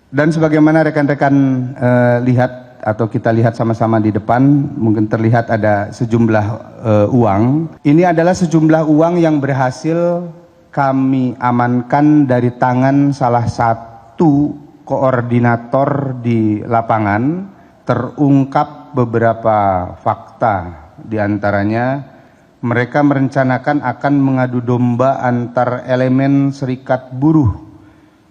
Dan sebagaimana rekan-rekan lihat atau kita lihat sama-sama di depan, mungkin terlihat ada sejumlah uang. Ini adalah sejumlah uang yang berhasil kami amankan dari tangan salah satu koordinator di lapangan. Terungkap beberapa fakta, diantaranya mereka merencanakan akan mengadu domba antar elemen serikat buruh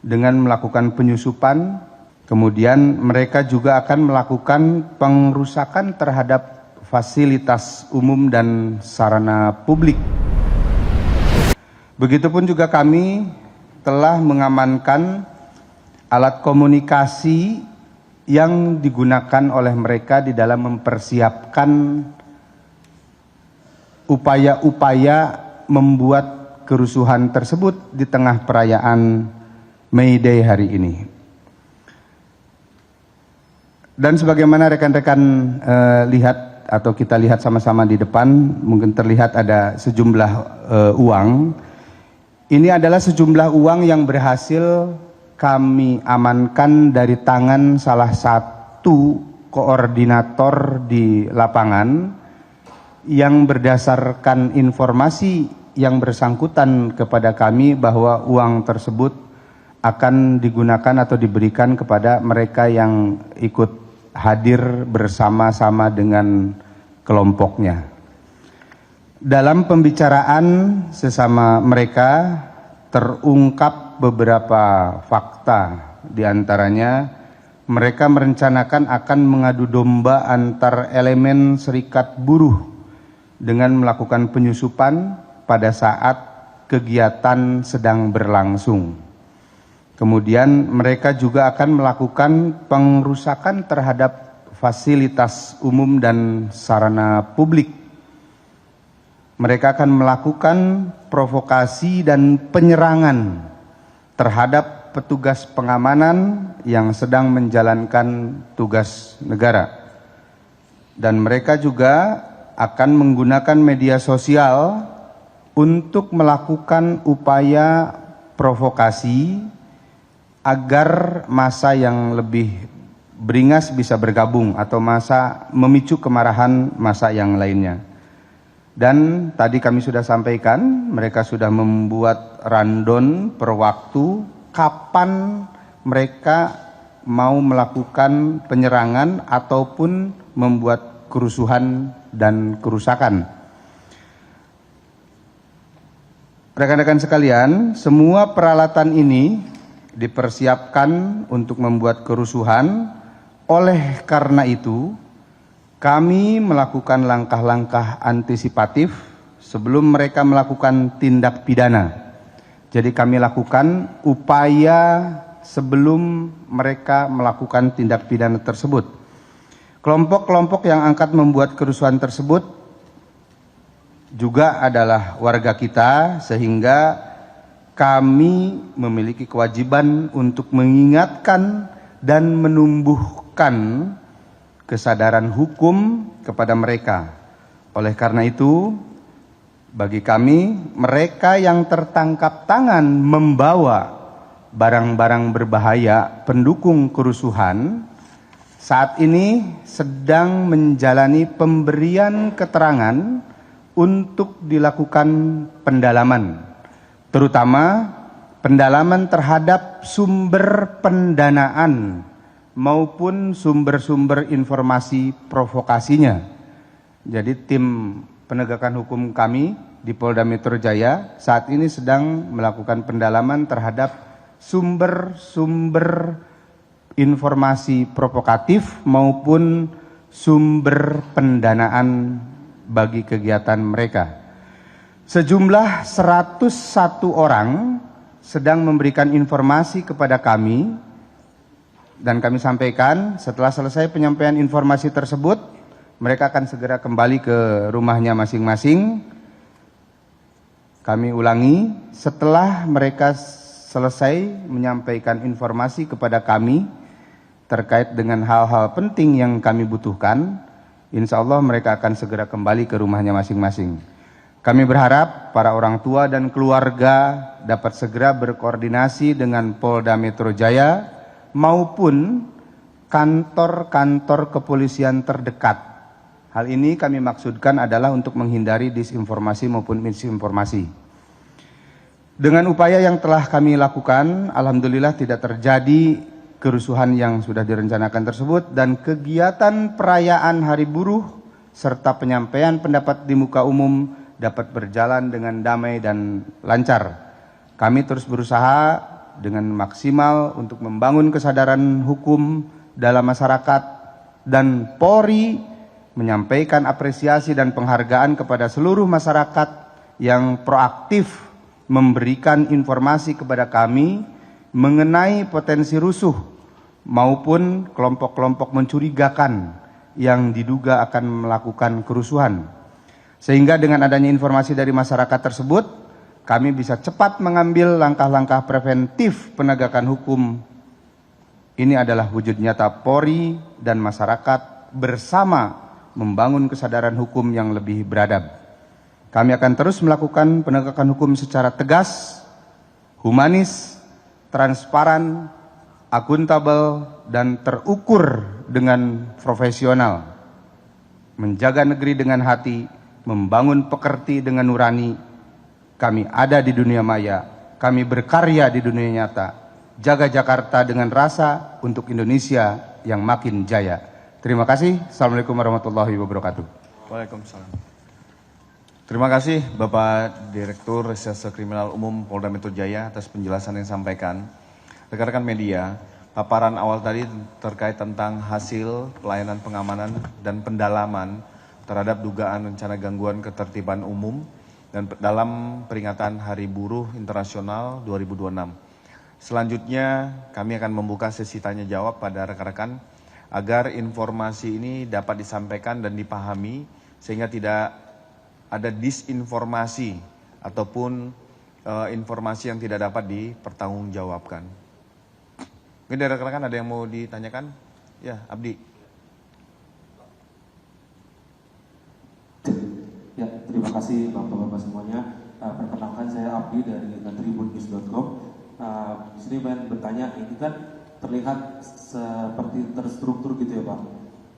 dengan melakukan penyusupan. Kemudian mereka juga akan melakukan pengrusakan terhadap fasilitas umum dan sarana publik. Begitupun juga kami telah mengamankan alat komunikasi yang digunakan oleh mereka di dalam mempersiapkan upaya-upaya membuat kerusuhan tersebut di tengah perayaan May Day hari ini. Dan sebagaimana rekan-rekan lihat atau kita lihat sama-sama di depan, mungkin terlihat ada sejumlah uang. Ini adalah sejumlah uang yang berhasil kami amankan dari tangan salah satu koordinator di lapangan yang berdasarkan informasi yang bersangkutan kepada kami bahwa uang tersebut akan digunakan atau diberikan kepada mereka yang ikut hadir bersama-sama dengan kelompoknya. Dalam pembicaraan sesama mereka terungkap beberapa fakta, diantaranya mereka merencanakan akan mengadu domba antar elemen serikat buruh dengan melakukan penyusupan pada saat kegiatan sedang berlangsung. Kemudian mereka juga akan melakukan pengrusakan terhadap fasilitas umum dan sarana publik. Mereka akan melakukan provokasi dan penyerangan terhadap petugas pengamanan yang sedang menjalankan tugas negara. Dan mereka juga akan menggunakan media sosial untuk melakukan upaya provokasi agar massa yang lebih beringas bisa bergabung atau massa memicu kemarahan massa yang lainnya. Dan tadi kami sudah sampaikan, mereka sudah membuat rundown per waktu kapan mereka mau melakukan penyerangan ataupun membuat kerusuhan dan kerusakan. Rekan-rekan sekalian, semua peralatan ini dipersiapkan untuk membuat kerusuhan. Oleh karena itu, kami melakukan langkah-langkah antisipatif sebelum mereka melakukan tindak pidana. Jadi kami lakukan upaya sebelum mereka melakukan tindak pidana tersebut. Kelompok-kelompok yang angkat membuat kerusuhan tersebut juga adalah warga kita, sehingga kami memiliki kewajiban untuk mengingatkan dan menumbuhkan kesadaran hukum kepada mereka. Oleh karena itu, bagi kami, mereka yang tertangkap tangan membawa barang-barang berbahaya pendukung kerusuhan saat ini sedang menjalani pemberian keterangan untuk dilakukan pendalaman, terutama pendalaman terhadap sumber pendanaan maupun sumber-sumber informasi provokasinya. Jadi tim penegakan hukum kami di Polda Metro Jaya saat ini sedang melakukan pendalaman terhadap sumber-sumber informasi provokatif maupun sumber pendanaan bagi kegiatan mereka. Sejumlah 101 orang sedang memberikan informasi kepada kami, dan kami sampaikan setelah selesai penyampaian informasi tersebut, mereka akan segera kembali ke rumahnya masing-masing. Kami ulangi, setelah mereka selesai menyampaikan informasi kepada kami terkait dengan hal-hal penting yang kami butuhkan, insya Allah mereka akan segera kembali ke rumahnya masing-masing. Kami berharap para orang tua dan keluarga dapat segera berkoordinasi dengan Polda Metro Jaya maupun kantor-kantor kepolisian terdekat. Hal ini kami maksudkan adalah untuk menghindari disinformasi maupun misinformasi. Dengan upaya yang telah kami lakukan, alhamdulillah tidak terjadi kerusuhan yang sudah direncanakan tersebut, dan kegiatan perayaan Hari Buruh serta penyampaian pendapat di muka umum dapat berjalan dengan damai dan lancar. Kami terus berusaha dengan maksimal untuk membangun kesadaran hukum dalam masyarakat, dan Polri menyampaikan apresiasi dan penghargaan kepada seluruh masyarakat yang proaktif memberikan informasi kepada kami mengenai potensi rusuh maupun kelompok-kelompok mencurigakan yang diduga akan melakukan kerusuhan. Sehingga dengan adanya informasi dari masyarakat tersebut, kami bisa cepat mengambil langkah-langkah preventif penegakan hukum. Ini adalah wujud nyata Polri dan masyarakat bersama membangun kesadaran hukum yang lebih beradab. Kami akan terus melakukan penegakan hukum secara tegas, humanis, transparan, akuntabel, dan terukur dengan profesional. Menjaga negeri dengan hati, membangun pekerti dengan nurani. Kami ada di dunia maya, kami berkarya di dunia nyata. Jaga Jakarta dengan rasa untuk Indonesia yang makin jaya. Terima kasih. Assalamualaikum warahmatullahi wabarakatuh. Waalaikumsalam. Terima kasih Bapak Direktur Reserse Kriminal Umum Polda Metro Jaya atas penjelasan yang disampaikan. Rekan-rekan media, paparan awal tadi terkait tentang hasil pelayanan pengamanan dan pendalaman terhadap dugaan rencana gangguan ketertiban umum dan dalam peringatan Hari Buruh Internasional 2026. Selanjutnya kami akan membuka sesi tanya jawab pada rekan-rekan agar informasi ini dapat disampaikan dan dipahami sehingga tidak ada disinformasi ataupun informasi yang tidak dapat dipertanggungjawabkan. Mungkin dari rekan-rekan ada yang mau ditanyakan? Ya, Abdi. Ya, terima kasih Bapak-Bapak semuanya. Perkenalkan saya Abdi dari tribunnews.com. Di sini pengen bertanya, ini kan terlihat seperti terstruktur gitu ya Pak.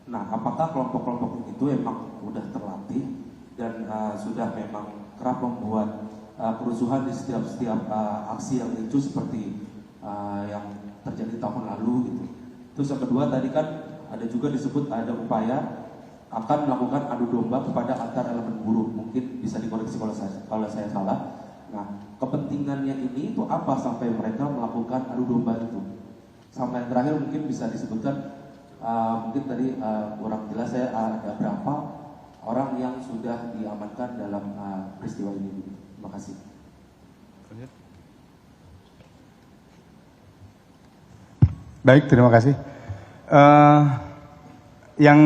Nah, apakah kelompok-kelompok itu emang udah terlatih dan sudah memang kerap membuat kerusuhan di setiap aksi yang ricu seperti yang terjadi tahun lalu gitu. Terus yang kedua tadi kan ada juga disebut ada upaya akan melakukan adu domba kepada antar elemen buruh. Mungkin bisa dikoreksi kalau saya salah. Nah, kepentingannya ini itu apa sampai mereka melakukan adu domba itu? Sampai yang terakhir mungkin bisa disebutkan, mungkin tadi kurang jelas saya ada berapa orang yang sudah diamankan dalam peristiwa ini. Terima kasih. Baik, terima kasih. Yang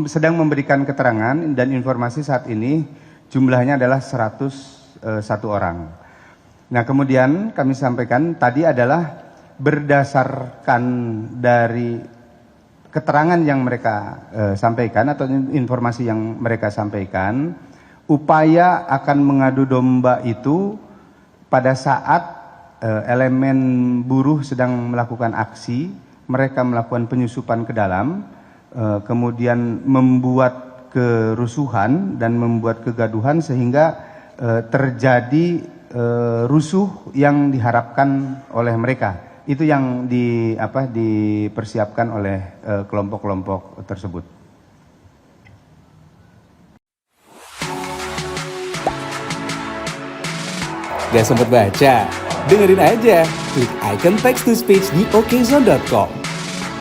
sedang memberikan keterangan dan informasi saat ini jumlahnya adalah 101 orang. Nah, kemudian kami sampaikan tadi adalah berdasarkan dari keterangan yang mereka sampaikan atau informasi yang mereka sampaikan, upaya akan mengadu domba itu pada saat elemen buruh sedang melakukan aksi, mereka melakukan penyusupan ke dalam, kemudian membuat kerusuhan dan membuat kegaduhan sehingga terjadi rusuh yang diharapkan oleh mereka. Itu yang dipersiapkan oleh kelompok-kelompok tersebut. Gak sempet baca? Dengerin aja, klik icon text to speech di okezone.com.